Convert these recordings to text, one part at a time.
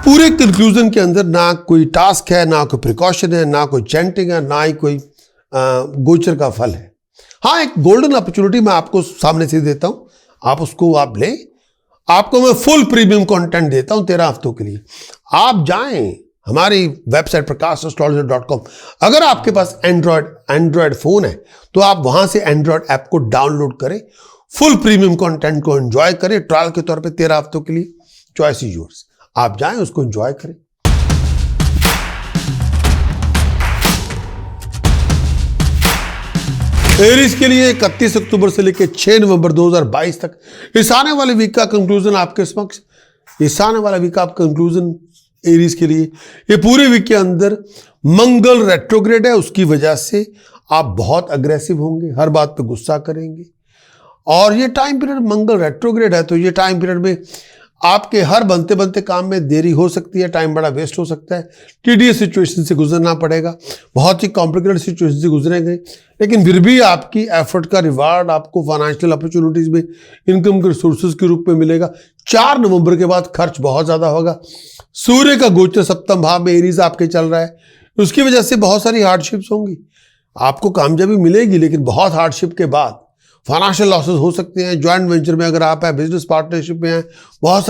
पूरे कंक्लूजन के अंदर ना कोई टास्क है, ना कोई प्रिकॉशन है, ना कोई चैंटिंग है, ना ही कोई गोचर का फल है। हाँ, एक गोल्डन अपॉर्चुनिटी मैं आपको सामने से देता हूं, आप उसको आप लें। आपको मैं फुल प्रीमियम कंटेंट देता हूं 13 हफ्तों के लिए। आप जाएं हमारी वेबसाइट prakasastrologer.com। अगर आपके पास एंड्रॉयड फोन है तो आप वहां से एंड्रॉयड ऐप को डाउनलोड करें, फुल प्रीमियम कंटेंट को एंजॉय करें ट्रायल के तौर पे 13 हफ्तों के लिए। चॉइस इज योर्स, आप जाएं उसको एंजॉय करें। एरीज के लिए 31 अक्टूबर से लेकर 6 नवंबर 2022 तक इस आने वाले वीक का कंक्लूजन आपके समक्ष। इस आने वाला वीक का कंक्लूजन एरीज के लिए, ये पूरे वीक के अंदर मंगल रेट्रोग्रेड है, उसकी वजह से आप बहुत अग्रेसिव होंगे, हर बात पे गुस्सा करेंगे। और ये टाइम पीरियड मंगल रेट्रोग्रेड है तो ये टाइम पीरियड में आपके हर बनते बनते काम में देरी हो सकती है, टाइम बड़ा वेस्ट हो सकता है, टीडियस सिचुएशन से गुजरना पड़ेगा, बहुत ही कॉम्प्लिकेटेड सिचुएशन से गुजरेंगे, लेकिन फिर भी आपकी एफर्ट का रिवार्ड आपको फाइनेंशियल अपॉर्चुनिटीज में इनकम के सोर्सेज के रूप में मिलेगा। 4 नवंबर के बाद खर्च बहुत ज्यादा होगा। सूर्य का गोचर सप्तम भाव में एरीज आपके चल रहा है, उसकी वजह से बहुत सारी हार्डशिप्स होंगी। आपको कामयाबी मिलेगी लेकिन बहुत हार्डशिप के बाद फाइनेंशियल लॉसेस हो सकते हैं। ज्वाइंट वेंचर में अगर आप हैं, बिजनेस पार्टनरशिप में हैं, बहुत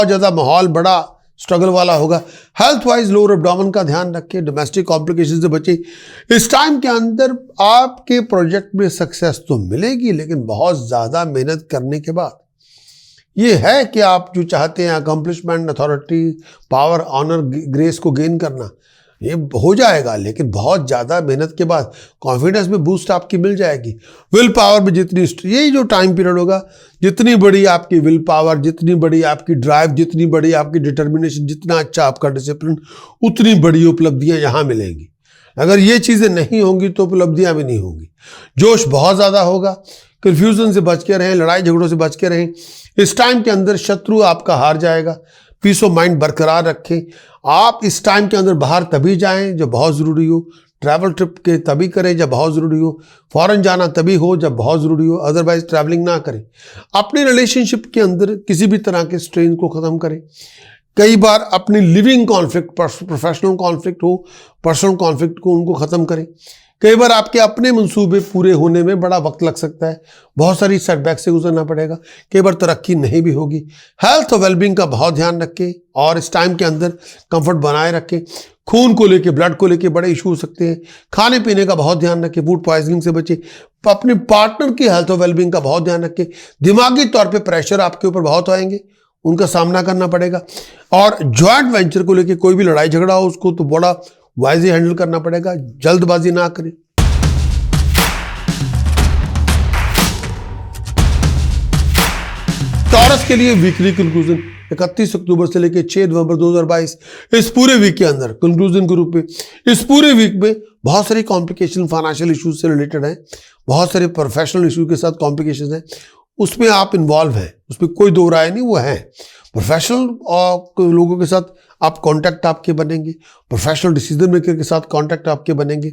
ज़्यादा माहौल बड़ा स्ट्रगल वाला होगा। हेल्थ वाइज लोअर एब्डोमेन का ध्यान रखें, डोमेस्टिक कॉम्प्लिकेशन से बचें। इस टाइम के अंदर आपके प्रोजेक्ट में सक्सेस तो मिलेगी लेकिन बहुत ज़्यादा मेहनत करने के बाद। ये है कि आप जो चाहते हैं accomplishment, authority, power, honour, grace को गेन करना, ये हो जाएगा लेकिन बहुत ज़्यादा मेहनत के बाद कॉन्फिडेंस में बूस्ट आपकी मिल जाएगी। विल पावर में जितनी, यही जो टाइम पीरियड होगा, जितनी बड़ी आपकी विल पावर, जितनी बड़ी आपकी ड्राइव, जितनी बड़ी आपकी डिटर्मिनेशन, जितना अच्छा आपका डिसिप्लिन, उतनी बड़ी उपलब्धियां यहाँ मिलेंगी। अगर ये चीज़ें नहीं होंगी तो उपलब्धियां भी नहीं होंगी। जोश बहुत ज़्यादा होगा, कन्फ्यूजन से बच के रहें, लड़ाई झगड़ों से बच के रहें। इस टाइम के अंदर शत्रु आपका हार जाएगा। पीस ऑफ माइंड बरकरार रखें। आप इस टाइम के अंदर बाहर तभी जाएं जब बहुत ज़रूरी हो, ट्रैवल ट्रिप के तभी करें जब बहुत ज़रूरी हो, फॉरेन जाना तभी हो जब बहुत ज़रूरी हो, अदरवाइज ट्रैवलिंग ना करें। अपने रिलेशनशिप के अंदर किसी भी तरह के स्ट्रेन को ख़त्म करें। कई बार अपनी लिविंग कॉन्फ्लिक्ट, प्रोफेशनल कॉन्फ्लिक्ट हो, पर्सनल कॉन्फ्लिक्ट को उनको ख़त्म करें। कई बार आपके अपने मंसूबे पूरे होने में बड़ा वक्त लग सकता है, बहुत सारी सेटबैक से गुजरना पड़ेगा, कई बार तरक्की नहीं भी होगी। हेल्थ और वेलबींग का बहुत ध्यान रखें और इस टाइम के अंदर कंफर्ट बनाए रखें। खून को लेके, ब्लड को लेके बड़े इशू हो सकते हैं। खाने पीने का बहुत ध्यान रखें, फूड पॉइजनिंग से बचें। अपने पार्टनर की हेल्थ और वेलबींग का बहुत ध्यान रखें। दिमागी तौर पर प्रेशर आपके ऊपर बहुत आएंगे, उनका सामना करना पड़ेगा। और ज्वाइंट वेंचर को लेके कोई भी लड़ाई झगड़ा हो उसको तो बड़ा वाइजली हैंडल करना पड़ेगा, जल्दबाजी ना करें। टॉरस के लिए वीकली कंक्लूजन 31 अक्टूबर से लेकर 6 नवंबर 2022, इस पूरे वीक के अंदर कंक्लूजन के रूप में, इस पूरे वीक में बहुत सारी कॉम्प्लिकेशन फाइनेंशियल इश्यूज से रिलेटेड हैं, बहुत सारे प्रोफेशनल इशू के साथ कॉम्प्लिकेशन हैं, उसमें आप इन्वॉल्व हैं, उसमें कोई दो राय नहीं, वो है। प्रोफेशनल लोगों के साथ आप कांटेक्ट आपके बनेंगे, प्रोफेशनल डिसीजन मेकर के साथ कांटेक्ट आपके बनेंगे,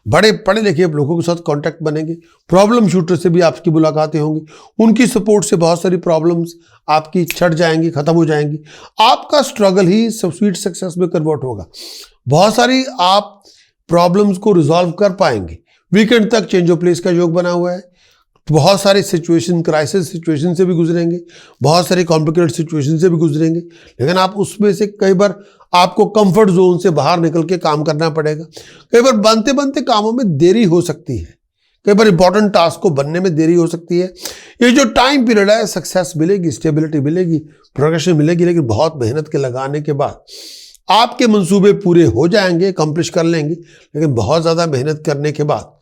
बड़े पढ़े लिखे लोगों के साथ कांटेक्ट बनेंगे, प्रॉब्लम शूटर से भी आपकी मुलाकातें होंगी, उनकी सपोर्ट से बहुत सारी प्रॉब्लम्स आपकी छट जाएंगी, खत्म हो जाएंगी। आपका स्ट्रगल ही स्वीट सक्सेस में कन्वर्ट होगा। बहुत सारी आप प्रॉब्लम्स को रिजॉल्व कर पाएंगे। वीकेंड तक चेंज ऑफ प्लेस का योग बना हुआ है, तो बहुत सारे सिचुएशन, क्राइसिस सिचुएशन से भी गुजरेंगे, बहुत सारे कॉम्प्लिकेटेड सिचुएशन से भी गुजरेंगे, लेकिन आप उसमें से कई बार आपको कंफर्ट जोन से बाहर निकल के काम करना पड़ेगा। कई बार बनते बनते कामों में देरी हो सकती है, कई बार इंपॉर्टेंट टास्क को बनने में देरी हो सकती है। ये जो टाइम पीरियड है, सक्सेस मिलेगी, स्टेबिलिटी मिलेगी, प्रोग्रेशन मिलेगी, लेकिन बहुत मेहनत के लगाने के बाद आपके मंसूबे पूरे हो जाएंगे, अकम्प्लिश कर लेंगे, लेकिन बहुत ज़्यादा मेहनत करने के बाद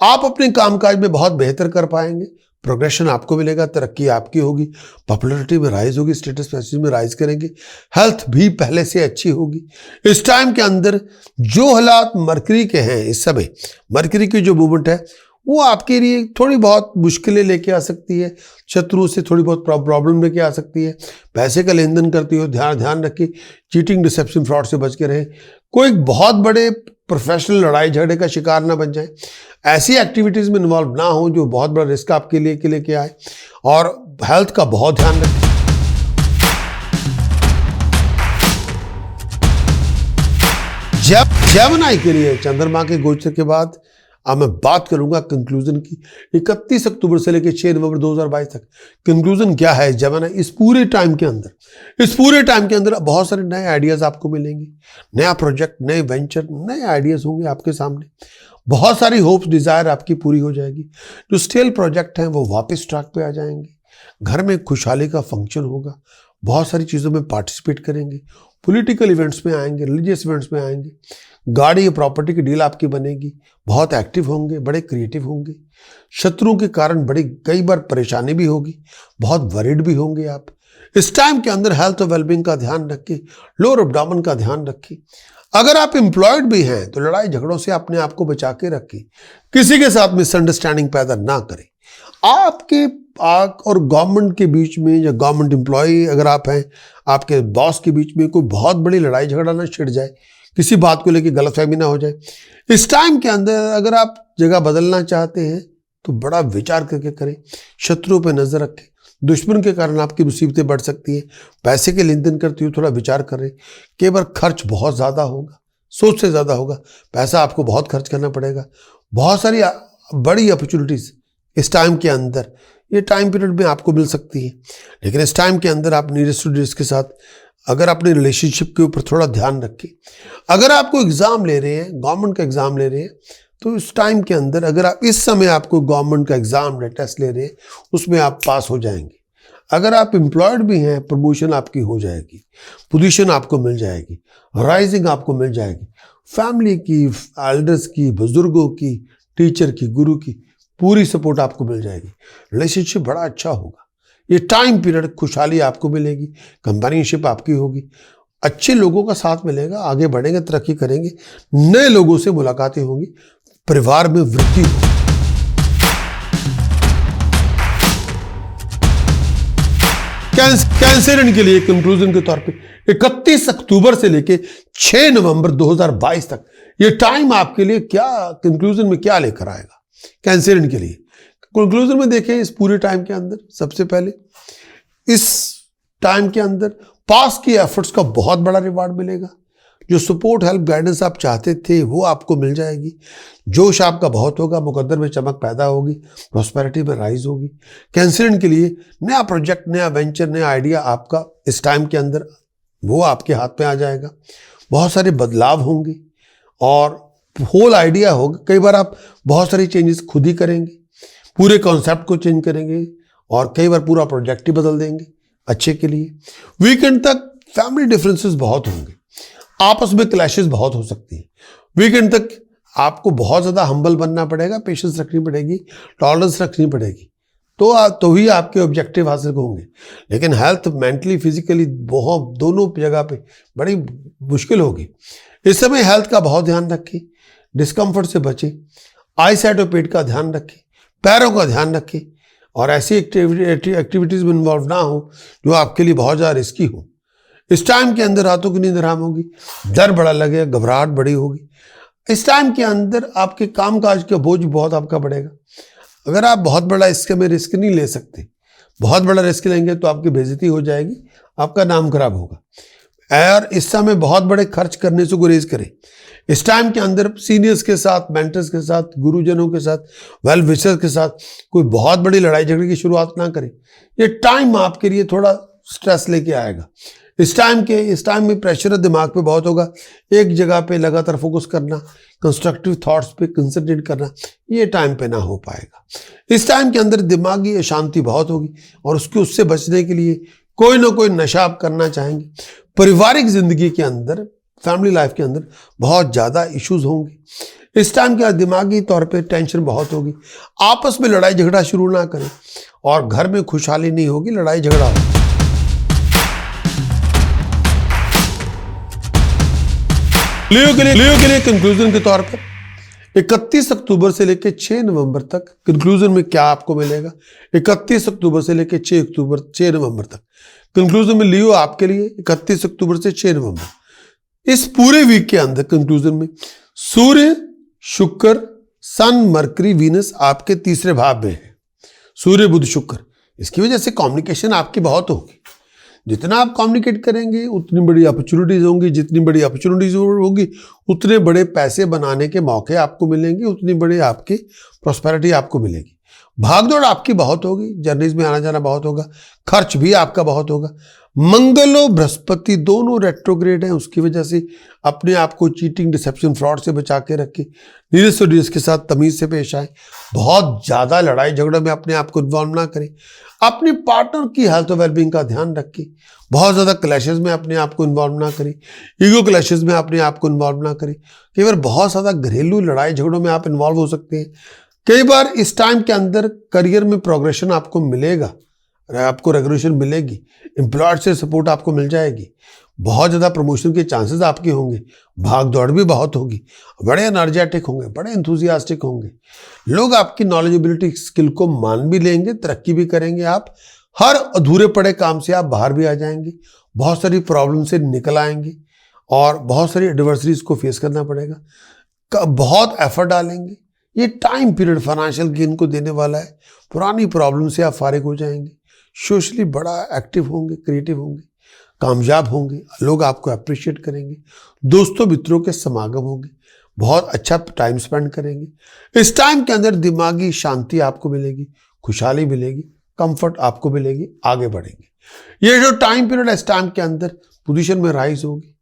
आप अपने कामकाज में बहुत बेहतर कर पाएंगे। प्रोग्रेशन आपको मिलेगा, तरक्की आपकी होगी, पॉपुलैरिटी में राइज होगी, स्टेटस मैसेज में राइज करेंगे, हेल्थ भी पहले से अच्छी होगी। इस टाइम के अंदर जो हालात मरकरी के हैं, इस समय मरकरी की जो मूवमेंट है वो आपके लिए थोड़ी बहुत मुश्किलें लेके आ सकती है, शत्रुओं से थोड़ी बहुत प्रॉब्लम लेके आ सकती है। पैसे का लेन देन करती हो, ध्यान रखिए, चीटिंग, डिसेप्शन, फ्रॉड से बच के रहें। कोई बहुत बड़े प्रोफेशनल लड़ाई झगड़े का शिकार ना बन जाए, ऐसी एक्टिविटीज़ में इन्वॉल्व ना हो जो बहुत बड़ा रिस्क आपके लिए लेके आए, और हेल्थ का बहुत ध्यान रखें। जेमिनी के लिए चंद्रमा के गोचर के बाद अब मैं बात करूंगा कंक्लूजन की। 31 अक्टूबर से लेकर 6 नवंबर 2022 तक कंक्लूजन क्या है जेमिनी। इस पूरे टाइम के अंदर बहुत सारे नए आइडियाज आपको मिलेंगे, नया प्रोजेक्ट, नए वेंचर, नए आइडियाज होंगे आपके सामने। बहुत सारी होप्स, डिजायर आपकी पूरी हो जाएगी। जो स्टेल प्रोजेक्ट हैं वो वापस ट्रैक पे आ जाएंगे। घर में खुशहाली का फंक्शन होगा, बहुत सारी चीज़ों में पार्टिसिपेट करेंगे, पॉलिटिकल इवेंट्स में आएंगे, रिलीजियस इवेंट्स में आएंगे, गाड़ी या प्रॉपर्टी की डील आपकी बनेगी, बहुत एक्टिव होंगे, बड़े क्रिएटिव होंगे। शत्रुओं के कारण बड़ी कई बार परेशानी भी होगी, बहुत वरीड भी होंगे आप। इस टाइम के अंदर हेल्थ और वेलबींग का ध्यान रखें, लोअर एब्डोमेन का ध्यान रखें। अगर आप एम्प्लॉयड भी हैं तो लड़ाई झगड़ों से अपने आप को बचा के रखें, किसी के साथ मिसअंडरस्टैंडिंग पैदा ना करें। आपके और गवर्नमेंट के बीच में या गवर्नमेंट एम्प्लॉय अगर आप हैं, आपके बॉस के बीच में कोई बहुत बड़ी लड़ाई झगड़ा ना छिड़ जाए, किसी बात को लेकर गलतफहमी ना हो जाए। इस टाइम के अंदर अगर आप जगह बदलना चाहते हैं तो बड़ा विचार करके करें, शत्रुओं पर नजर रखें। दुश्मन के कारण आपकी मुसीबतें बढ़ सकती है। पैसे के लेन देन करते हुए थोड़ा विचार करें। कई बार खर्च बहुत ज़्यादा होगा, सोच से ज़्यादा होगा, पैसा आपको बहुत खर्च करना पड़ेगा। बहुत सारी बड़ी अपॉर्चुनिटीज़ इस टाइम के अंदर, ये टाइम पीरियड में आपको मिल सकती है। लेकिन इस टाइम के अंदर आप नीडेस्ट स्टूडेंट्स के साथ अगर अपने रिलेशनशिप के ऊपर थोड़ा ध्यान रखें। अगर आपको एग्ज़ाम ले रहे हैं, गवर्नमेंट का एग्ज़ाम ले रहे हैं, तो इस टाइम के अंदर अगर आप इस समय आपको गवर्नमेंट का एग्ज़ाम टेस्ट ले रहे हैं, उसमें आप पास हो जाएंगे। अगर आप एम्प्लॉयड भी हैं, प्रमोशन आपकी हो जाएगी, पोजीशन आपको मिल जाएगी, राइजिंग आपको मिल जाएगी। फैमिली की, एल्डर्स की, बुजुर्गों की, टीचर की, गुरु की पूरी सपोर्ट आपको मिल जाएगी। रिलेशनशिप बड़ा अच्छा होगा। ये टाइम पीरियड खुशहाली आपको मिलेगी, कंपेनियनशिप आपकी होगी, अच्छे लोगों का साथ मिलेगा, आगे बढ़ेंगे, तरक्की करेंगे, नए लोगों से मुलाकातें होंगी, परिवार में वृद्धि होगी। कैंसरियन के लिए कंक्लूजन के तौर पे 31 अक्टूबर से लेके 6 नवंबर 2022 तक ये टाइम आपके लिए क्या कंक्लूजन में क्या लेकर आएगा कैंसरियन के लिए। कंक्लूजन में देखें, इस पूरे टाइम के अंदर सबसे पहले इस टाइम के अंदर पास की एफर्ट्स का बहुत बड़ा रिवार्ड मिलेगा। जो सपोर्ट, हेल्प, गाइडेंस आप चाहते थे वो आपको मिल जाएगी। जोश आपका बहुत होगा, मुकद्दर में चमक पैदा होगी, प्रॉस्पेरिटी में राइज होगी। कैंसरियन के लिए नया प्रोजेक्ट, नया वेंचर, नया आइडिया आपका इस टाइम के अंदर वो आपके हाथ में आ जाएगा। बहुत सारे बदलाव होंगे और होल आइडिया होगा। कई बार आप बहुत सारी चेंजेस खुद ही करेंगे, पूरे कॉन्सेप्ट को चेंज करेंगे और कई बार पूरा प्रोजेक्ट ही बदल देंगे अच्छे के लिए। वीकेंड तक फैमिली डिफरेंसेस बहुत होंगे, आपस में क्लैशेस बहुत हो सकती हैं। वीकेंड तक आपको बहुत ज़्यादा हम्बल बनना पड़ेगा, पेशेंस रखनी पड़ेगी, टॉलरेंस रखनी पड़ेगी, तो ही आपके ऑब्जेक्टिव हासिल होंगे। लेकिन हेल्थ, मेंटली, फिजिकली बहुत दोनों जगह पे बड़ी मुश्किल होगी। इस समय हेल्थ का बहुत ध्यान रखें, डिस्कम्फर्ट से बचें, आई साइड और पेट का ध्यान रखें, पैरों का ध्यान रखें और ऐसी एक्टिविटीज़ में इन्वॉल्व ना हो जो आपके लिए बहुत ज़्यादा रिस्की हो। इस टाइम के अंदर रातों की नींद हराम होगी, डर बड़ा लगेगा, घबराहट बड़ी होगी। इस टाइम के अंदर आपके कामकाज का बोझ बहुत आपका बढ़ेगा। अगर आप बहुत बड़ा इसके में रिस्क नहीं ले सकते, बहुत बड़ा रिस्क लेंगे तो आपकी बेइज्जती हो जाएगी, आपका नाम खराब होगा। और इस समय बहुत बड़े खर्च करने से गुरेज करें। इस टाइम के अंदर सीनियर्स के साथ, मेंटर्स के साथ, गुरुजनों के साथ, वेल विशर्स के साथ कोई बहुत बड़ी लड़ाई झगड़े की शुरुआत ना करें। ये टाइम आपके लिए थोड़ा स्ट्रेस लेके आएगा। इस टाइम में प्रेशर दिमाग पे बहुत होगा, एक जगह पे लगातार फोकस करना, कंस्ट्रक्टिव थॉट्स पे कंसंट्रेट करना, ये टाइम पे ना हो पाएगा। इस टाइम के अंदर दिमागी अशांति बहुत होगी और उससे बचने के लिए कोई ना कोई नशा आप करना चाहेंगे। पारिवारिक जिंदगी के अंदर, फैमिली लाइफ के अंदर बहुत ज़्यादा इश्यूज होंगे। इस टाइम के दिमागी तौर पे टेंशन बहुत होगी। आपस में लड़ाई झगड़ा शुरू ना करें और घर में खुशहाली नहीं होगी, लड़ाई झगड़ा होगा। लियो के लिए कंक्लूजन के तौर पर 31 अक्टूबर से लेकर 6 नवंबर तक कंक्लूजन में क्या आपको मिलेगा। 31 अक्टूबर से लेकर 6 नवंबर तक कंक्लूजन में लियो आपके लिए 31 अक्टूबर से 6 नवंबर। इस पूरे वीक के अंदर कंक्लूजन में सूर्य, शुक्र, सन, मरकरी, वीनस आपके तीसरे भाव में है। सूर्य, बुध, शुक्र, इसकी वजह से कम्युनिकेशन आपकी बहुत होगी। जितना आप कम्युनिकेट करेंगे उतनी बड़ी अपॉर्चुनिटीज होंगी, जितनी बड़ी अपॉर्चुनिटीज होगी उतने बड़े पैसे बनाने के मौके आपको मिलेंगे, उतनी बड़ी आपकी प्रॉस्पेरिटी आपको मिलेगी। भागदौड़ आपकी बहुत होगी, जर्नीज में आना जाना बहुत होगा, खर्च भी आपका बहुत होगा। मंगल और बृहस्पति दोनों रेट्रोग्रेड हैं, उसकी वजह से अपने आप को चीटिंग, डिसेप्शन, फ्रॉड से बचा के रखें। नीरज और डीरज के साथ तमीज से पेश आए। बहुत ज्यादा लड़ाई झगड़ों में अपने आप को इन्वॉल्व ना करें। अपने पार्टनर की हेल्थ और वेलबींग का ध्यान रखें। बहुत ज्यादा क्लैशेस में अपने आप को इन्वॉल्व ना करें। ईगो क्लैशेस में अपने आप को इन्वॉल्व ना करें। कई बार बहुत ज्यादा घरेलू लड़ाई झगड़ों में आप इन्वॉल्व हो सकते हैं। कई बार इस टाइम के अंदर करियर में प्रोग्रेशन आपको मिलेगा, आपको रेगुलेशन मिलेगी, एम्प्लॉयर से सपोर्ट आपको मिल जाएगी, बहुत ज़्यादा प्रमोशन के चांसेस आपके होंगे, भाग दौड़ भी बहुत होगी, बड़े एनर्जेटिक होंगे, बड़े एंथुजियास्टिक होंगे। लोग आपकी नॉलेजेबिलिटी स्किल को मान भी लेंगे, तरक्की भी करेंगे। आप हर अधूरे पड़े काम से आप बाहर भी आ जाएंगे, बहुत सारी प्रॉब्लम से निकल आएंगे और बहुत सारी एडवर्सरीज को फेस करना पड़ेगा। बहुत एफर्ट डालेंगे। ये टाइम पीरियड फाइनेंशियल गेन को देने वाला है। पुरानी प्रॉब्लम से आप फारिग हो जाएंगे, सोशली बड़ा एक्टिव होंगे, क्रिएटिव होंगे, कामयाब होंगे, लोग आपको अप्रिशिएट करेंगे, दोस्तों मित्रों के समागम होंगे, बहुत अच्छा टाइम स्पेंड करेंगे। इस टाइम के अंदर दिमागी शांति आपको मिलेगी, खुशहाली मिलेगी, कंफर्ट आपको मिलेगी, आगे बढ़ेंगे। ये जो टाइम पीरियड है, इस टाइम के अंदर पोजीशन में राइज होगी,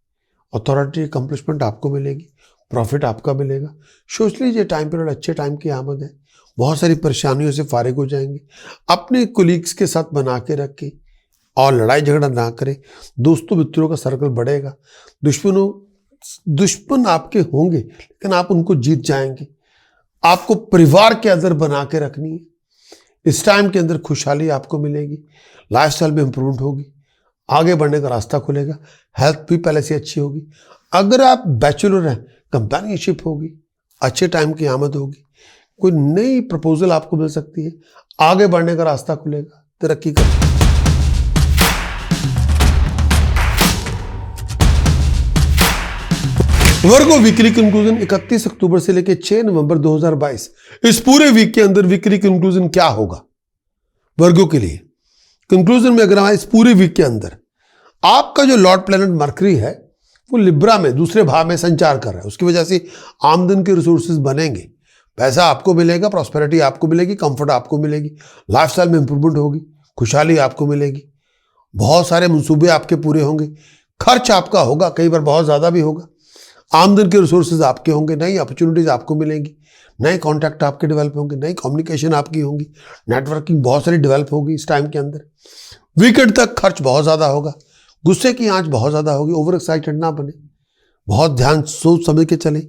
अथॉरिटी अकम्पलिशमेंट आपको मिलेगी, प्रॉफिट आपका मिलेगा। सोच लीजिए टाइम पीरियड अच्छे टाइम की आमद है। बहुत सारी परेशानियों से फारिग हो जाएंगे। अपने कोलीग्स के साथ बना के रखें और लड़ाई झगड़ा ना करें। दोस्तों मित्रों का सर्कल बढ़ेगा। दुश्मन आपके होंगे लेकिन आप उनको जीत जाएंगे। आपको परिवार के अंदर बना के रखनी है। इस टाइम के अंदर खुशहाली आपको मिलेगी, लाइफस्टाइल में इंप्रूवमेंट होगी, आगे बढ़ने का रास्ता खुलेगा, हेल्थ भी पहले से अच्छी होगी। अगर आप बैचलर हैं, कंपेनियनशिप होगी, अच्छे टाइम की आमद होगी, कोई नई प्रपोजल आपको मिल सकती है, आगे बढ़ने का रास्ता खुलेगा, तरक्की करें। वर्गो वीकली कंक्लूजन 31 अक्टूबर से लेकर 6 नवंबर 2022, इस पूरे वीक के अंदर वीकली कंक्लूजन क्या होगा वर्गो के लिए। कंक्लूजन में अगर आए इस पूरे वीक के अंदर, आपका जो लॉर्ड प्लैनेट मरकरी है वो लिब्रा में दूसरे भाव में संचार कर रहा है। उसकी वजह से आमदन के रिसोर्सेज बनेंगे, पैसा आपको मिलेगा, प्रॉस्पेरिटी आपको मिलेगी, कंफर्ट आपको मिलेगी, लाइफस्टाइल में इंप्रूवमेंट होगी, खुशहाली आपको मिलेगी, बहुत सारे मंसूबे आपके पूरे होंगे, खर्च आपका होगा, कई बार बहुत ज़्यादा भी होगा, आमदन के रिसोर्सेज आपके होंगे, नई अपॉर्चुनिटीज़ आपको मिलेंगी, नए कॉन्टैक्ट आपके डेवलप होंगे, नई कम्युनिकेशन आपकी होंगी, नेटवर्किंग बहुत सारी डेवलप होगी इस टाइम के अंदर। वीकेंड तक खर्च बहुत ज़्यादा होगा, गुस्से की आंच बहुत ज़्यादा होगी, ओवर एक्साइटेड ना बने, बहुत ध्यान सोच समझ के चले,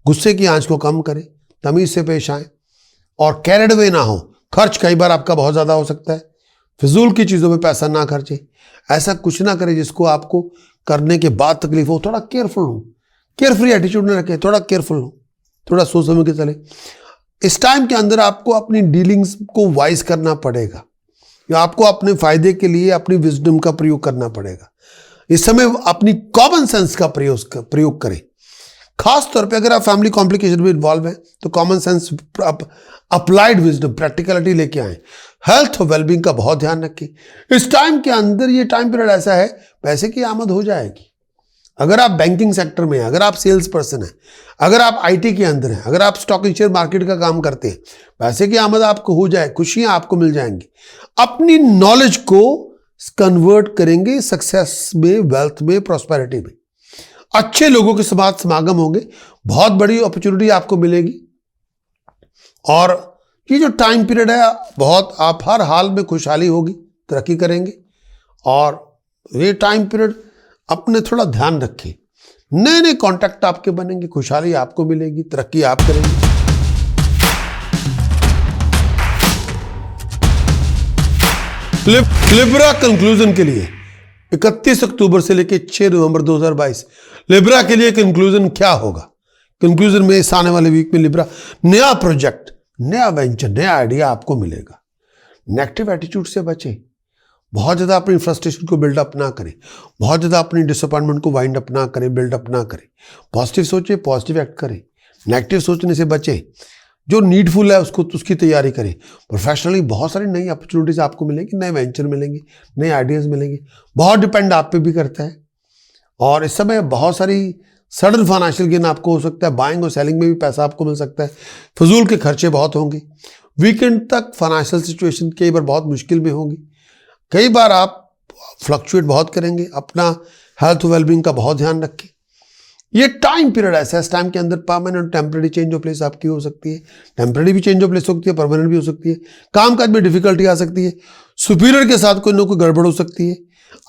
गुस्से की आंच को कम करें, तमीज से पेश आए और कैरिड वे ना हो। खर्च कई बार आपका बहुत ज़्यादा हो सकता है, फिजूल की चीज़ों में पैसा ना खर्चे, ऐसा कुछ ना करें जिसको आपको करने के बाद तकलीफ हो। थोड़ा केयरफुल हो, केयरफ्री एटीट्यूड ना रखें, थोड़ा केयरफुल हो, थोड़ा सोच समझ के चले। इस टाइम के अंदर आपको अपनी डीलिंग्स को वाइज करना पड़ेगा, या आपको अपने फायदे के लिए अपनी विजडम का प्रयोग करना पड़ेगा। इस समय अपनी कॉमन सेंस का प्रयोग करें। खास तौर पे अगर आप फैमिली कॉम्प्लिकेशन में इन्वॉल्व हैं तो common sense, applied wisdom, practicality लेके आए। हेल्थ और वेलबींग का बहुत ध्यान रखें। इस टाइम के अंदर ये टाइम पीरियड ऐसा है, पैसे की आमद हो जाएगी। अगर आप बैंकिंग सेक्टर में हैं, अगर आप सेल्स पर्सन हैं, अगर आप आईटी के अंदर हैं, अगर आप स्टॉक एंड शेयर मार्केट का काम करते हैं, पैसे की आमद आपको हो जाए, खुशियां आपको मिल जाएंगी। अपनी नॉलेज को कन्वर्ट करेंगे सक्सेस में, वेल्थ में, प्रॉस्पेरिटी में। अच्छे लोगों के साथ समागम होंगे, बहुत बड़ी अपॉर्चुनिटी आपको मिलेगी। और ये जो टाइम पीरियड है, बहुत आप हर हाल में खुशहाली होगी, तरक्की करेंगे। और ये टाइम पीरियड अपने थोड़ा ध्यान रखें, नए नए कॉन्टैक्ट आपके बनेंगे, खुशहाली आपको मिलेगी, तरक्की आप करेंगे। लिब्रा कंक्लूजन के लिए 31 अक्टूबर से लेकर 6 नवंबर 2022, लिब्रा के लिए कंक्लूजन क्या होगा। कंक्लूजन में इस आने वाले वीक में लिब्रा, नया प्रोजेक्ट, नया वेंचर, नया आइडिया आपको मिलेगा। नेगेटिव एटीट्यूड से बचें, बहुत ज़्यादा अपनी फ्रस्ट्रेशन को बिल्डअप ना करें, बहुत ज़्यादा अपनी डिसअपॉइंटमेंट को वाइंड अप ना करें, बिल्डअप ना करें। पॉजिटिव सोचें, पॉजिटिव एक्ट करें, नेगेटिव सोचने से बचें। जो नीडफुल है उसको उसकी तैयारी करें। प्रोफेशनली बहुत सारी नई अपॉर्चुनिटीज आपको मिलेंगी, नए वेंचर मिलेंगे, नए आइडियाज़ मिलेंगे। बहुत डिपेंड आप पे भी करता है। और इस समय बहुत सारी सडन फाइनेंशियल गेन आपको हो सकता है, बाइंग और सेलिंग में भी पैसा आपको मिल सकता है। फजूल के खर्चे बहुत होंगे। वीकेंड तक फाइनेंशियल सिचुएशन कई बार बहुत मुश्किल में होगी। कई बार आप फ्लक्चुएट बहुत करेंगे। अपना हेल्थ वेलबींग का बहुत ध्यान रखें। ये टाइम पीरियड ऐसा है, इस टाइम के अंदर permanent temporary change of place आपकी हो सकती है। टेम्परेरी भी चेंज ऑफ प्लेस हो सकती है, परमानेंट भी हो सकती है। कामकाज में डिफिकल्टी आ सकती है। सुपीरियर के साथ कोई ना कोई गड़बड़ हो सकती है।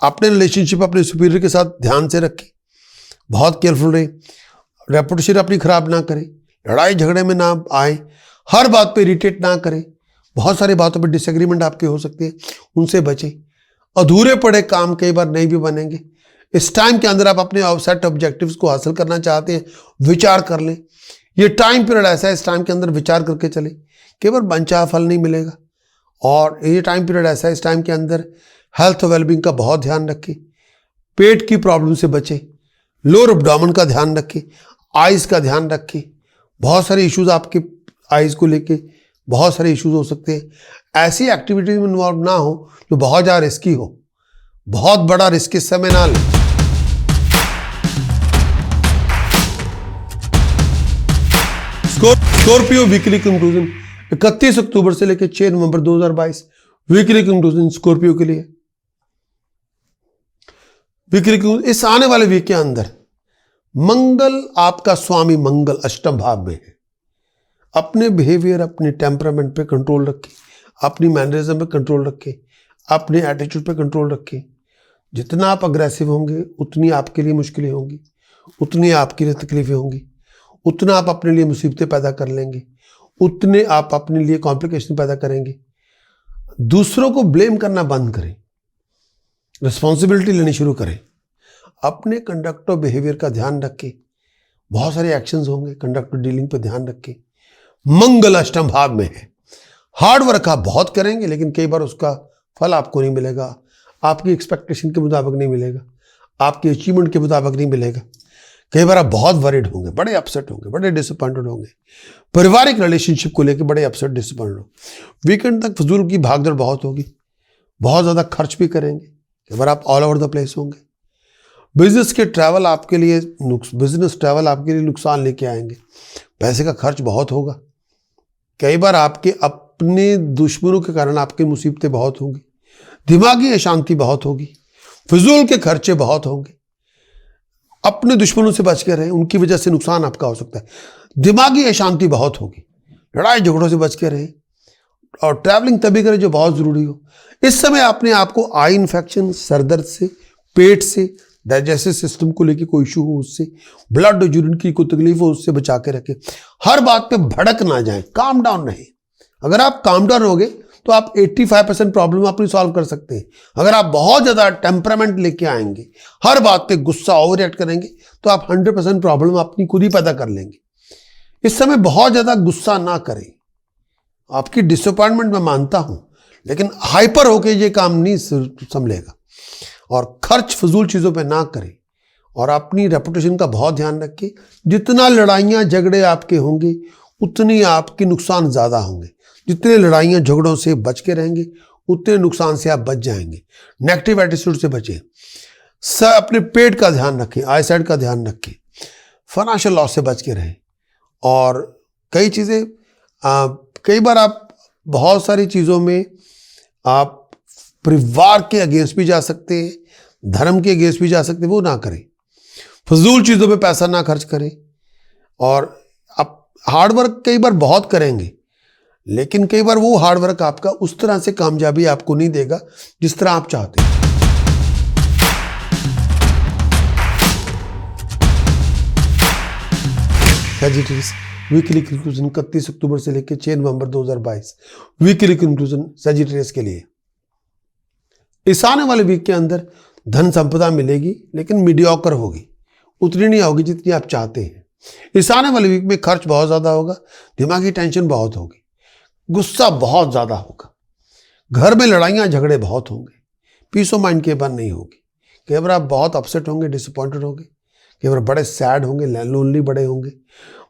अपने रिलेशनशिप अपने सुपीरियर के साथ ध्यान से रखें, बहुत केयरफुल रहें। रेपुटेशन अपनी खराब ना करें, लड़ाई झगड़े में ना आए, हर बात पे इरिटेट ना करें। बहुत सारी बातों पे डिसएग्रीमेंट आपके हो सकते हैं, उनसे बचें। अधूरे पड़े काम कई बार नहीं भी बनेंगे। इस टाइम के अंदर आप अपने सेट ऑब्जेक्टिव्स को हासिल करना चाहते हैं, विचार कर लें। ये टाइम पीरियड ऐसा है, इस टाइम के अंदर विचार करके चलें, केवल मनचाहा फल नहीं मिलेगा। और ये टाइम पीरियड ऐसा है, इस टाइम के अंदर हेल्थ और वेलबींग का बहुत ध्यान रखें। पेट की प्रॉब्लम से बचें, लोअर एब्डोमेन का ध्यान रखें, आइज़ का ध्यान रखें। बहुत सारे इश्यूज आपके आइज़ को लेके बहुत सारे इश्यूज हो सकते हैं। ऐसी एक्टिविटीज में इन्वॉल्व ना हो जो बहुत ज़्यादा रिस्की हो। बहुत बड़ा रिस्क इस समय ना लें। स्कॉर्पियो वीकली कंक्लूजन 31 अक्टूबर से लेकर 6 नवंबर 2022 वीकली कंक्लूजन स्कॉर्पियो के लिए। वीकली कंक्लूजन इस आने वाले वीक के अंदर मंगल, आपका स्वामी मंगल अष्टम भाव में है। अपने बिहेवियर, अपने टेम्परामेंट पे कंट्रोल रखें, अपनी मैनरिज्म पे कंट्रोल रखें, अपने एटीट्यूड पे कंट्रोल रखें। जितना आप अग्रेसिव होंगे उतनी आपके लिए मुश्किलें होंगी, उतनी आपके लिए तकलीफें होंगी, उतना आप अपने लिए मुसीबतें पैदा कर लेंगे, उतने आप अपने लिए कॉम्प्लिकेशन पैदा करेंगे। दूसरों को ब्लेम करना बंद करें, रिस्पॉन्सिबिलिटी लेनी शुरू करें। अपने कंडक्ट और बिहेवियर का ध्यान रखें। बहुत सारे एक्शंस होंगे, कंडक्ट और डीलिंग पे ध्यान रखें। मंगल अष्टम भाव में है। हार्ड वर्क आप बहुत करेंगे, लेकिन कई बार उसका फल आपको नहीं मिलेगा, आपकी एक्सपेक्टेशन के मुताबिक नहीं मिलेगा, आपके अचीवमेंट के मुताबिक नहीं मिलेगा। कई बार आप बहुत वरीड होंगे, बड़े अपसेट होंगे, बड़े डिसअपॉइंटेड होंगे। पारिवारिक रिलेशनशिप को लेकर बड़े अपसेट डिसअपॉइंटेड होंगे। वीकेंड तक फजूल की भागदौड़ बहुत होगी, बहुत ज़्यादा खर्च भी करेंगे। कई बार आप ऑल ओवर द प्लेस होंगे। बिजनेस के ट्रैवल आपके लिए बिजनेस ट्रैवल आपके लिए नुकसान लेके आएंगे। पैसे का खर्च बहुत होगा। कई बार आपके अपने दुश्मनों के कारण आपकी मुसीबतें बहुत होंगी। दिमागी अशांति बहुत होगी। फिजूल के खर्चे बहुत होंगे। अपने दुश्मनों से बच के रहें, उनकी वजह से नुकसान आपका हो सकता है। दिमागी अशांति बहुत होगी। लड़ाई झगड़ों से बच के रहें और ट्रैवलिंग तभी करें जो बहुत ज़रूरी हो। इस समय अपने आप को आई इन्फेक्शन, सरदर्द से, पेट से, डाइजेस्टिव सिस्टम को लेकर कोई इशू हो उससे, ब्लड और यूरिन की कोई तकलीफ हो उससे बचा के रखें। हर बात पे भड़क ना जाएं, काम डाउन रहें। अगर आप काम डाउन होगे तो आप 85% प्रॉब्लम अपनी सॉल्व कर सकते हैं। अगर आप बहुत ज़्यादा टेम्परामेंट लेके आएंगे, हर बात पे गुस्सा ओवर रिएक्ट करेंगे, तो आप 100% प्रॉब्लम अपनी खुद ही पैदा कर लेंगे। इस समय बहुत ज़्यादा गुस्सा ना करें। आपकी डिसअपॉइंटमेंट मैं मानता हूं, लेकिन हाइपर होके ये काम नहीं संभलेगा। और खर्च फजूल चीज़ों पे ना करें और अपनी रेपुटेशन का बहुत ध्यान रखें। जितना लड़ाइयाँ झगड़े आपके होंगे उतनी आपके नुकसान ज़्यादा होंगे। जितने लड़ाइयाँ झगड़ों से बच के रहेंगे उतने नुकसान से आप बच जाएंगे। नेगेटिव एटीट्यूड से बचें। अपने पेट का ध्यान रखें, आई साइड का ध्यान रखें, फाइनेंशियल लॉस से बच के रहें। और कई चीज़ें कई बार आप बहुत सारी चीज़ों में आप परिवार के अगेंस्ट भी जा सकते हैं, धर्म के अगेंस्ट भी जा सकते हैं, वो ना करें। फजूल चीज़ों पे पैसा ना खर्च करें। और आप हार्ड वर्क कई बार बहुत करेंगे, लेकिन कई बार वो हार्ड वर्क आपका उस तरह से कामयाबी आपको नहीं देगा जिस तरह आप चाहते हैं। सजिटेरियस वीकली कंक्लूजन 31 अक्टूबर से लेकर 6 नवंबर 2022 वीकली कंक्लूजन सजिटेरियस के लिए। इस आने वाले वीक के अंदर धन संपदा मिलेगी, लेकिन मीडियोकर होगी, उतनी नहीं होगी जितनी आप चाहते हैं। इस आने वाले वीक में खर्च बहुत ज़्यादा होगा, दिमागी टेंशन बहुत होगी, गुस्सा बहुत ज़्यादा होगा, घर में लड़ाइयाँ झगड़े बहुत होंगे, पीस ऑफ माइंड के बन नहीं होगी। कई बार आप बहुत अपसेट होंगे, डिसअपॉइंटेड होंगे, कई बार बड़े सैड होंगे, लोनली बड़े होंगे,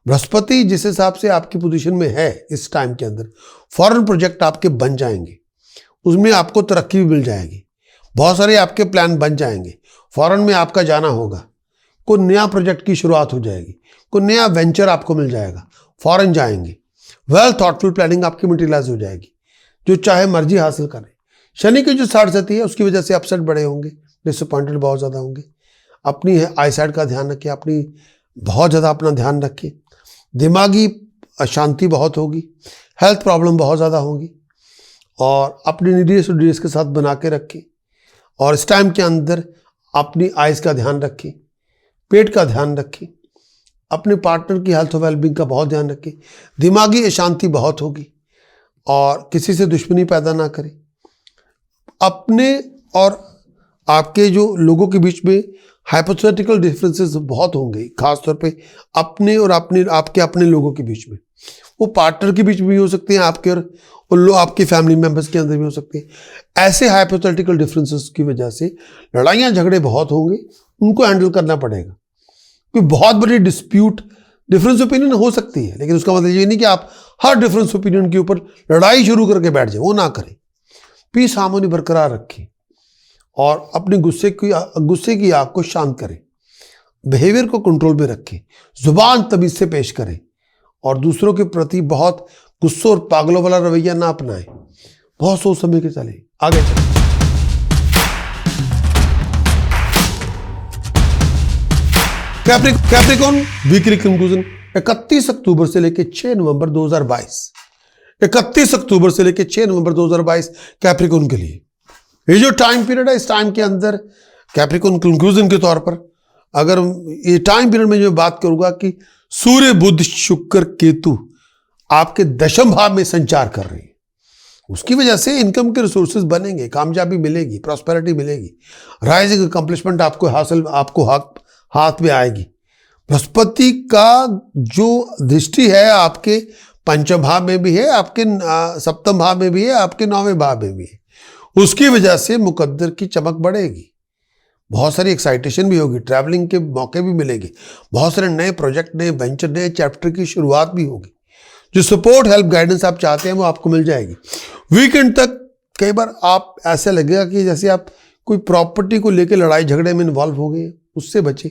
बृहस्पति जिस हिसाब से आपकी पोजीशन में है इस टाइम के अंदर, फॉरेन प्रोजेक्ट आपके बन जाएंगे, उसमें आपको तरक्की भी मिल जाएगी, बहुत सारे आपके प्लान बन जाएंगे, फॉरेन में आपका जाना होगा, कोई नया प्रोजेक्ट की शुरुआत हो जाएगी, कोई नया वेंचर आपको मिल जाएगा, फॉरेन जाएंगे, वेल थॉटफुल प्लानिंग आपकी मटेरियलाइज हो जाएगी, जो चाहे मर्जी हासिल करें। शनि की जो 60 है उसकी वजह से अपसेट बड़े होंगे, डिसअपॉइंटेड बहुत ज़्यादा होंगे। अपनी आई साइड का ध्यान रखिए, अपनी बहुत ज़्यादा अपना ध्यान रखिए। दिमागी अशांति बहुत होगी, हेल्थ प्रॉब्लम बहुत ज़्यादा होंगी, और अपनी नीडीएस और डीएस के साथ बना के रखें। और इस टाइम के अंदर अपनी आइज़ का ध्यान रखें, पेट का ध्यान रखें, अपने पार्टनर की हेल्थ और वेलबींग का बहुत ध्यान रखें। दिमागी अशांति बहुत होगी, और किसी से दुश्मनी पैदा ना करें। अपने और आपके जो लोगों के बीच में हाइपोथेटिकल डिफरेंसेस बहुत होंगे, खासतौर पे अपने और आपके अपने लोगों के बीच में, वो पार्टनर के बीच में भी हो सकते हैं, आपके और लोग आपके फैमिली मेंबर्स के अंदर भी हो सकते हैं। ऐसे हाइपोथेटिकल डिफरेंसेस की वजह से लड़ाइयाँ झगड़े बहुत होंगे, उनको हैंडल करना पड़ेगा। कोई बहुत बड़ी डिस्प्यूट डिफरेंस ओपिनियन हो सकती है, लेकिन उसका मतलब ये नहीं कि आप हर डिफरेंस ओपिनियन के ऊपर लड़ाई शुरू करके बैठ जाए, वो ना करें। पीस हार्मोनी बरकरार रखें और अपने गुस्से की आग को शांत करें। बिहेवियर को कंट्रोल में रखें, जुबान तमीज से पेश करें, और दूसरों के प्रति बहुत गुस्सों और पागलों वाला रवैया ना अपनाएं। बहुत सोच समझ के चलें, आगे चलें। कैप्रिकॉर्न वीकली कंक्लूजन 31 अक्टूबर से लेकर 6 नवंबर 2022। 31 अक्टूबर से लेकर 6 नवंबर 2022 कैप्रिकॉर्न के लिए ये जो टाइम पीरियड है, इस टाइम के अंदर कैप्रिकॉर्न कंक्लूजन के तौर पर अगर ये टाइम पीरियड में जो बात करूंगा कि सूर्य बुध शुक्र केतु आपके दशम भाव में संचार कर रहे हैं, उसकी वजह से इनकम के रिसोर्सेज बनेंगे, कामयाबी मिलेगी, प्रॉस्पेरिटी मिलेगी, राइजिंग अकम्पलिशमेंट आपको हाथ में आएगी। बृहस्पति का जो दृष्टि है आपके पंचम भाव में भी है, आपके सप्तम भाव में भी है, आपके 9वें भाव में भी है, उसकी वजह से मुकद्दर की चमक बढ़ेगी, बहुत सारी एक्साइटेशन भी होगी, ट्रैवलिंग के मौके भी मिलेंगे, बहुत सारे नए प्रोजेक्ट, नए वेंचर, नए चैप्टर की शुरुआत भी होगी। जो सपोर्ट हेल्प गाइडेंस आप चाहते हैं वो आपको मिल जाएगी। वीकेंड तक कई बार आप ऐसा लगेगा कि जैसे आप कोई प्रॉपर्टी को लेकर लड़ाई झगड़े में इन्वॉल्व हो गए, उससे बचें।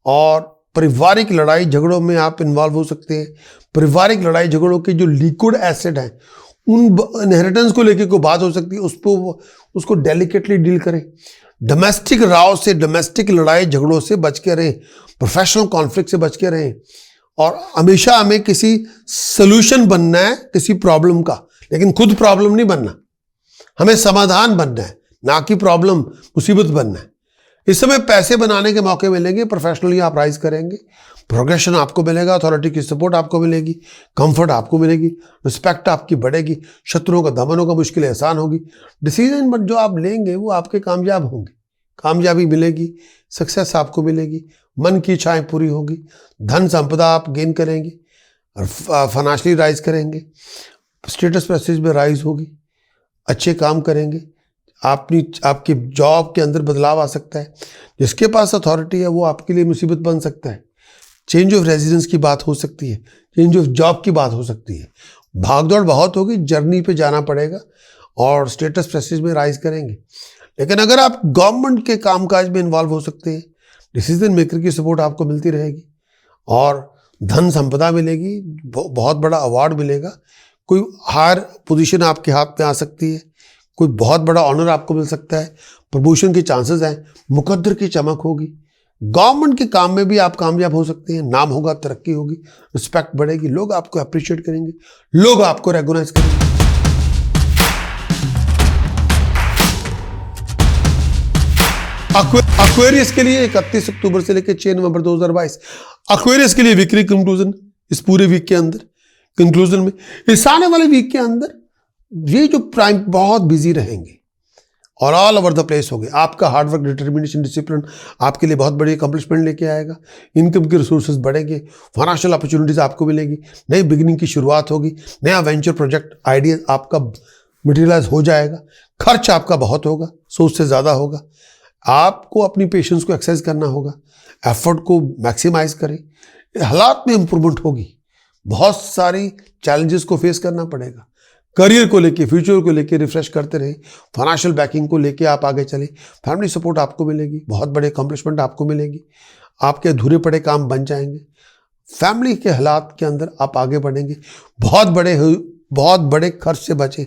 और पारिवारिक लड़ाई झगड़ों में आप इन्वॉल्व हो सकते हैं। पारिवारिक लड़ाई झगड़ों के जो लिक्विड एसेट हैं, उन इनहेरिटेंस को लेकर कोई बात हो सकती है, उसको डेलिकेटली डील करें। डोमेस्टिक राव से, डोमेस्टिक लड़ाई झगड़ों से बच के रहें, प्रोफेशनल कॉन्फ्लिक्ट से बच के रहें। और हमेशा हमें किसी सोल्यूशन बनना है किसी प्रॉब्लम का, लेकिन खुद प्रॉब्लम नहीं बनना, हमें समाधान बनना है, ना कि प्रॉब्लम मुसीबत बनना है। इस समय पैसे बनाने के मौके मिलेंगे, प्रोफेशनली आप राइज करेंगे, प्रोग्रेशन आपको मिलेगा, अथॉरिटी की सपोर्ट आपको मिलेगी, कंफर्ट आपको मिलेगी, रिस्पेक्ट आपकी बढ़ेगी, शत्रुओं का दमन होगा, मुश्किलें आसान होगी। डिसीजन जो आप लेंगे वो आपके कामयाब होंगे, कामयाबी मिलेगी, सक्सेस आपको मिलेगी, मन की इच्छाएं पूरी होगी, धन संपदा आप गेन करेंगे, फाइनेंशियली राइज करेंगे, स्टेटस प्रेस्टीज में राइज होगी, अच्छे काम करेंगे, आपकी जॉब के अंदर बदलाव आ सकता है। जिसके पास अथॉरिटी है वो आपके लिए मुसीबत बन सकता है। चेंज ऑफ रेजिडेंस की बात हो सकती है, चेंज ऑफ जॉब की बात हो सकती है। भागदौड़ बहुत होगी, जर्नी पे जाना पड़ेगा और स्टेटस प्रेस्टीज में राइज करेंगे। लेकिन अगर आप गवर्नमेंट के कामकाज में इन्वॉल्व हो सकते हैं, डिसीजन मेकर की सपोर्ट आपको मिलती रहेगी और धन संपदा मिलेगी, बहुत बड़ा अवार्ड मिलेगा, कोई हायर पोजीशन आपके हाथ में आ सकती है, कोई बहुत बड़ा ऑनर आपको मिल सकता है, प्रमोशन के चांसेस हैं, मुकद्दर की चमक होगी, गवर्नमेंट के काम में भी आप कामयाब हो सकते हैं, नाम होगा, तरक्की होगी, रिस्पेक्ट बढ़ेगी, लोग आपको अप्रिशिएट करेंगे, लोग आपको रेकॉग्नाइज करेंगे। एक्वेरियस के लिए 31 अक्टूबर से लेकर 6 नवंबर 2022 एक्वेरियस के लिए वीकली कंक्लूजन, इस पूरे वीक के अंदर कंक्लूजन में, इस आने वाले वीक के अंदर ये जो प्राइम बहुत बिजी रहेंगे और ऑल ओवर द प्लेस होंगे। आपका हार्डवर्क, डिटर्मिनेशन, डिसिप्लिन आपके लिए बहुत बड़ी अकम्पलिशमेंट लेके आएगा। इनकम के रिसोर्सेज बढ़ेंगे, फाइनेंशियल अपॉर्चुनिटीज आपको मिलेगी, नई बिगिनिंग की शुरुआत होगी, नया वेंचर प्रोजेक्ट आइडिया आपका मटेरियलाइज हो जाएगा। खर्च आपका बहुत होगा, सोच से ज़्यादा होगा। आपको अपनी पेशेंस को एक्सरसाइज करना होगा, एफर्ट को मैक्सिमाइज करें, हालात में इंप्रूवमेंट होगी। बहुत सारी चैलेंजेस को फेस करना पड़ेगा। करियर को लेके, फ्यूचर को लेके रिफ्रेश करते रहे। फाइनेंशियल बैकिंग को लेके आप आगे चले। फैमिली सपोर्ट आपको मिलेगी। बहुत बड़े अकम्पलिशमेंट आपको मिलेगी। आपके अधूरे पड़े काम बन जाएंगे। फैमिली के हालात के अंदर आप आगे बढ़ेंगे। बहुत बड़े खर्च से बचे।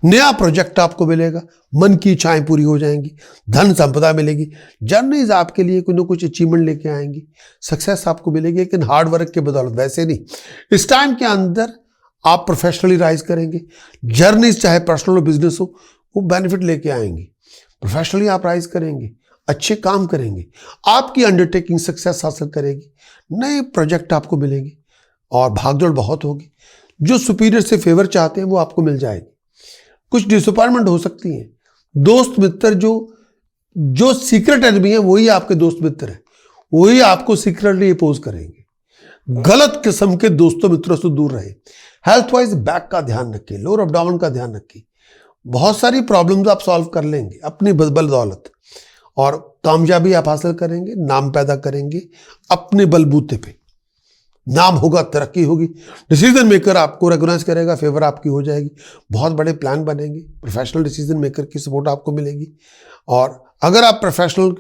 नया प्रोजेक्ट आपको मिलेगा। मन की इच्छाएं पूरी हो जाएंगी। धन संपदा मिलेगी। जर्नीज आपके लिए कुछ न कुछ अचीवमेंट लेके आएंगी। सक्सेस आपको मिलेगी, लेकिन हार्ड वर्क के बदौलत। वैसे नहीं, इस टाइम के अंदर आप प्रोफेशनली राइज करेंगे। जर्नीज चाहे पर्सनल हो बिजनेस हो, वो बेनिफिट लेके आएंगे। प्रोफेशनली आप राइज करेंगे, अच्छे काम करेंगे, आपकी अंडरटेकिंग सक्सेस हासिल करेगी। नए प्रोजेक्ट आपको मिलेंगे और भागदौड़ बहुत होगी। जो सुपीरियर से फेवर चाहते हैं वो आपको मिल जाएगी। कुछ डिसअपॉइंटमेंट हो सकती है। दोस्त मित्र जो सीक्रेट एनिमी है वही आपके दोस्त मित्र है, वही आपको सीक्रेटली अपोज करेंगे। गलत किस्म के दोस्तों मित्रों से दूर रहे। हेल्थ वाइज बैक का ध्यान रखिए, लोअर एब्डोमेन का ध्यान रखिए। बहुत सारी प्रॉब्लम्स आप सॉल्व कर लेंगे अपनी बलदौलत, और कामयाबी आप हासिल करेंगे, नाम पैदा करेंगे अपने बलबूते पे। नाम होगा, तरक्की होगी। डिसीजन मेकर आपको रेकग्नाइज करेगा, फेवर आपकी हो जाएगी। बहुत बड़े प्लान बनेंगे। प्रोफेशनल डिसीजन मेकर की सपोर्ट आपको मिलेगी। और अगर आप प्रोफेशनल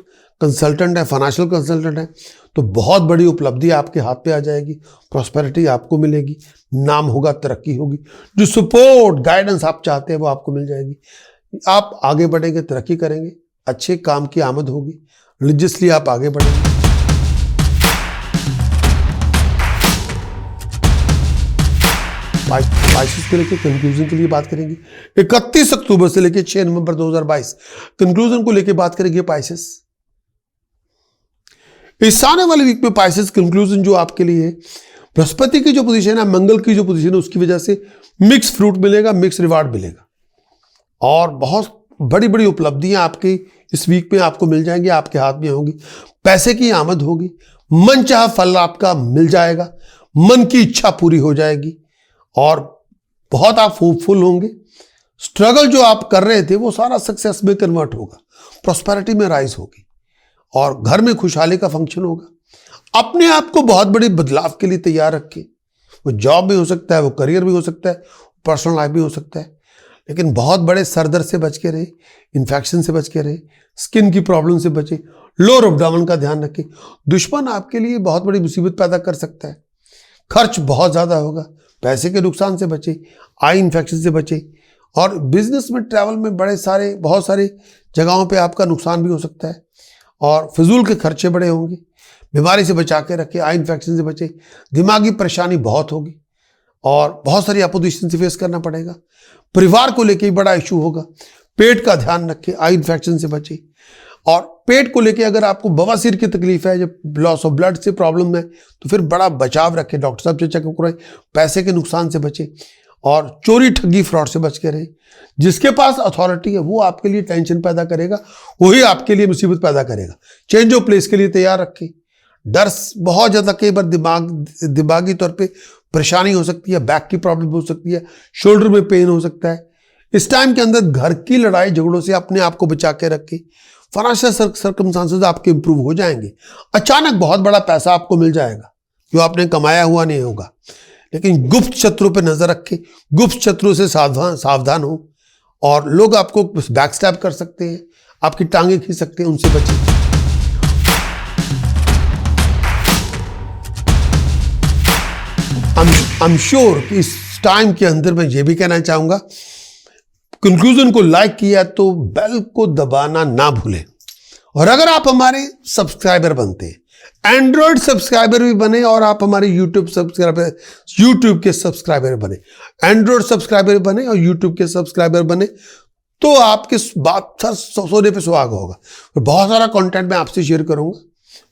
कंसल्टेंट हैं, फाइनेंशियल कंसल्टेंट हैं, तो बहुत बड़ी उपलब्धि आपके हाथ पे आ जाएगी। प्रॉस्पेरिटी आपको मिलेगी। नाम होगा, तरक्की होगी। जो सपोर्ट गाइडेंस आप चाहते हैं वो आपको मिल जाएगी। आप आगे बढ़ेंगे, तरक्की करेंगे, अच्छे काम की आमद होगी। रिलीजियसली आप आगे बढ़ेंगे। पाइसेस के लेके कंक्लूजन के लिए बात करेंगे। 31 अक्टूबर से लेके 6 नवंबर 2022 कंक्लूजन को लेके बात करेंगे पाइसेस। इस आने वाले वीक में पाइसेस कंक्लूजन जो आपके लिए है, बृहस्पति की जो पोजीशन है, मंगल की जो पोजीशन है, उसकी वजह से मिक्स फ्रूट मिलेगा, मिक्स रिवार्ड मिलेगा। और बहुत बड़ी बड़ी उपलब्धियां आपकी इस वीक में आपको मिल जाएंगी, आपके हाथ में होंगी। पैसे की आमद होगी। मनचाहा फल आपका मिल जाएगा। मन की इच्छा पूरी हो जाएगी और बहुत आप होपफुल होंगे। स्ट्रगल जो आप कर रहे थे वो सारा सक्सेस में कन्वर्ट होगा। प्रॉस्पेरिटी में राइज होगी और घर में खुशहाली का फंक्शन होगा। अपने आप को बहुत बड़े बदलाव के लिए तैयार रखें। वो जॉब भी हो सकता है, वो करियर भी हो सकता है, पर्सनल लाइफ भी हो सकता है। लेकिन बहुत बड़े सरदर्द से बच के रहे, इन्फेक्शन से बच के रहे, स्किन की प्रॉब्लम से बचे, लोअर एब्डोमेन का ध्यान रखें। दुश्मन आपके लिए बहुत बड़ी मुसीबत पैदा कर सकता है। खर्च बहुत ज़्यादा होगा। पैसे के नुकसान से बचे, आई इन्फेक्शन से बचे। और बिजनेस में, ट्रैवल में बहुत सारे जगहों पे आपका नुकसान भी हो सकता है और फिजूल के खर्चे बड़े होंगे। बीमारी से बचा के रखें, आई इन्फेक्शन से बचे। दिमागी परेशानी बहुत होगी और बहुत सारी अपोजिशन से फेस करना पड़ेगा। परिवार को लेके बड़ा इशू होगा। पेट का ध्यान रखें, आई इन्फेक्शन से बचे। और पेट को लेके अगर आपको बवासीर की तकलीफ है, जब लॉस ऑफ ब्लड से प्रॉब्लम है, तो फिर बड़ा बचाव रखें। डॉक्टर साहब से चेकअप कराएं। पैसे के नुकसान से बचे और चोरी ठगी फ्रॉड से बच के रहे। जिसके पास अथॉरिटी है वो आपके लिए टेंशन पैदा करेगा, वही आपके लिए मुसीबत पैदा करेगा। चेंज ऑफ प्लेस के लिए तैयार रखें। डर बहुत ज़्यादा, कई बार दिमागी तौर पे परेशानी हो सकती है, बैक की प्रॉब्लम हो सकती है, शोल्डर में पेन हो सकता है। इस टाइम के अंदर घर की लड़ाई झगड़ों से अपने आप को बचा के रखें। फाइनेंशियल सर्कमस्टांसेस आपके इंप्रूव हो जाएंगे। अचानक बहुत बड़ा पैसा आपको मिल जाएगा जो आपने कमाया हुआ नहीं होगा। लेकिन गुप्त शत्रु पर नजर रखें। गुप्त शत्रु से सावधान हो। और लोग आपको बैक स्टैब कर सकते हैं, आपकी टांगे खींच सकते हैं, उनसे बचें। आई एम श्योर कि इस टाइम के अंदर मैं ये भी कहना चाहूंगा, कंक्लूजन को लाइक किया तो बेल को दबाना ना भूलें। और अगर आप हमारे सब्सक्राइबर बनते हैं, एंड्रॉयड सब्सक्राइबर भी बने और आप हमारे यूट्यूब के सब्सक्राइबर बने, एंड्रॉयड सब्सक्राइबर बने और यूट्यूब के सब्सक्राइबर बने, तो आपके बात सर सोने पे सुहाग होगा। और बहुत सारा कंटेंट मैं आपसे शेयर करूंगा,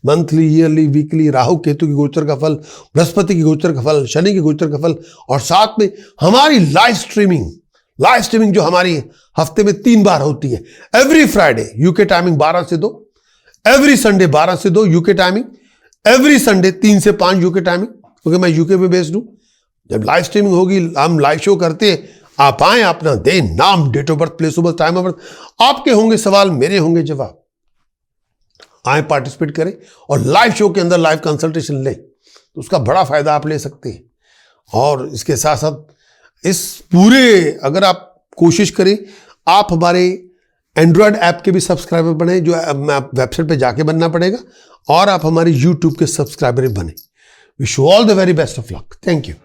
monthly, yearly, weekly, Rahu Ketu की गोचर का फल, बृहस्पति की गोचर का फल, शनि की गोचर का फल, और साथ में हमारी लाइव स्ट्रीमिंग जो हमारी हफ्ते में 3 बार होती है। एवरी फ्राइडे यूके टाइमिंग 12 से 2, एवरी संडे 12 से 2 यूके टाइमिंग, एवरी संडे 3 से 5 यूके टाइमिंग, क्योंकि मैं यूके में बेस्ड हूं। जब लाइव स्ट्रीमिंग होगी, हम लाइव शो करते हैं, आप आए, अपना दें नाम, date of birth, place of birth, time of birth, आपके होंगे सवाल, मेरे होंगे जवाब। आए, पार्टिसिपेट करें और लाइव शो के अंदर लाइव कंसल्टेशन लें। तो उसका बड़ा फायदा आप ले सकते हैं। और इसके साथ साथ इस पूरे, अगर आप कोशिश करें, आप हमारे एंड्रॉयड ऐप के भी सब्सक्राइबर बने, जो वेबसाइट पे जाके बनना पड़ेगा, और आप हमारे यूट्यूब के सब्सक्राइबर बने। Wish you all the very best of luck. Thank you.